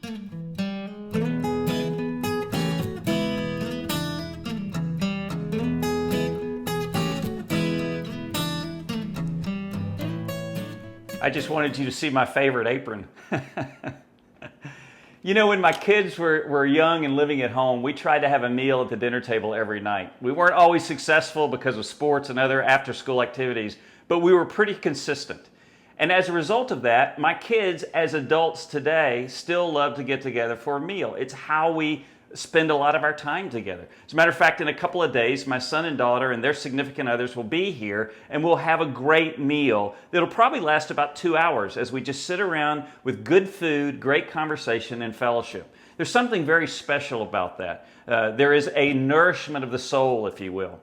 I just wanted you to see my favorite apron. You know, when my kids were young and living at home, we tried to have a meal at the dinner table every night. We weren't always successful because of sports and other after-school activities, but we were pretty consistent. And as a result of that, my kids, as adults today, still love to get together for a meal. It's how we spend a lot of our time together. As a matter of fact, in a couple of days, my son and daughter and their significant others will be here, and we'll have a great meal that'll probably last about 2 hours as we just sit around with good food, great conversation, and fellowship. There's something very special about that. There is a nourishment of the soul, if you will.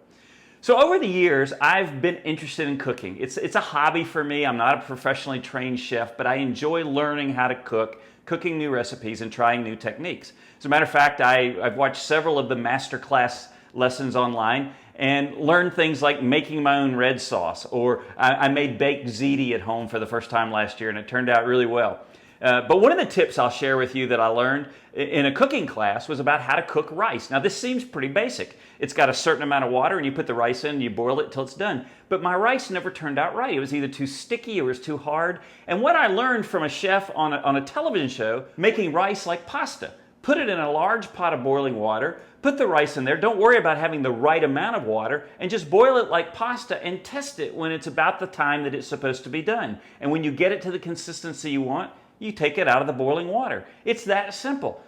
So over the years, I've been interested in cooking. It's a hobby for me. I'm not a professionally trained chef, but I enjoy learning how to cook, cooking new recipes, and trying new techniques. As a matter of fact, I've watched several of the masterclass lessons online and learned things like making my own red sauce, or I made baked ziti at home for the first time last year, and it turned out really well. But one of the tips I'll share with you that I learned in a cooking class was about how to cook rice. Now this seems pretty basic. It's got a certain amount of water and you put the rice in and you boil it until it's done. But my rice never turned out right. It was either too sticky or it was too hard. And what I learned from a chef on a television show, making rice like pasta. Put it in a large pot of boiling water, put the rice in there, don't worry about having the right amount of water, and just boil it like pasta and test it when it's about the time that it's supposed to be done. And when you get it to the consistency you want, you take it out of the boiling water. It's that simple.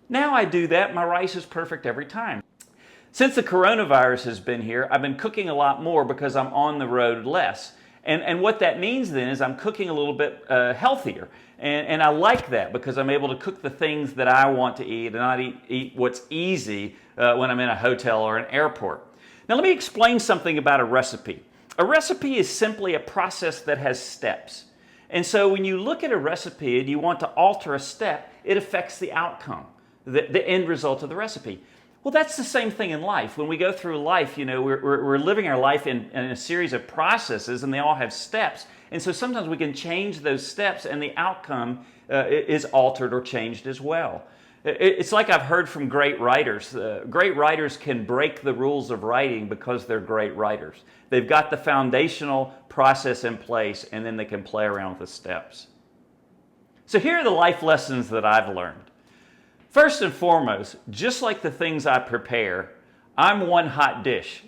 Now I do that, my rice is perfect every time. Since the coronavirus has been here, I've been cooking a lot more because I'm on the road less. And what that means then is I'm cooking a little bit healthier. And I like that because I'm able to cook the things that I want to eat and not eat what's easy when I'm in a hotel or an airport. Now let me explain something about a recipe. A recipe is simply a process that has steps. And so when you look at a recipe and you want to alter a step, it affects the outcome, the end result of the recipe. Well, that's the same thing in life. When we go through life, you know, we're living our life in a series of processes, and they all have steps. And so sometimes we can change those steps and the outcome is altered or changed as well. It's like I've heard from great writers. Great writers can break the rules of writing because they're great writers. They've got the foundational process in place, and then they can play around with the steps. So here are the life lessons that I've learned. First and foremost, just like the things I prepare, I'm one hot dish.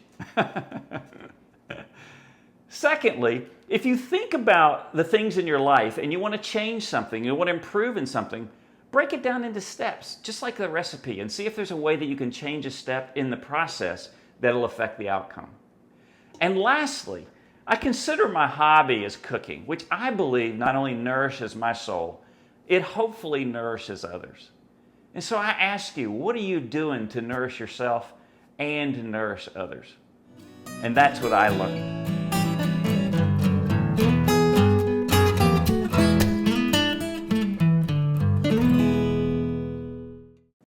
Secondly, if you think about the things in your life and you want to change something, you want to improve in something, break it down into steps, just like the recipe, and see if there's a way that you can change a step in the process that'll affect the outcome. And lastly, I consider my hobby as cooking, which I believe not only nourishes my soul, it hopefully nourishes others. And so I ask you, what are you doing to nourish yourself and to nourish others? And that's what I learned.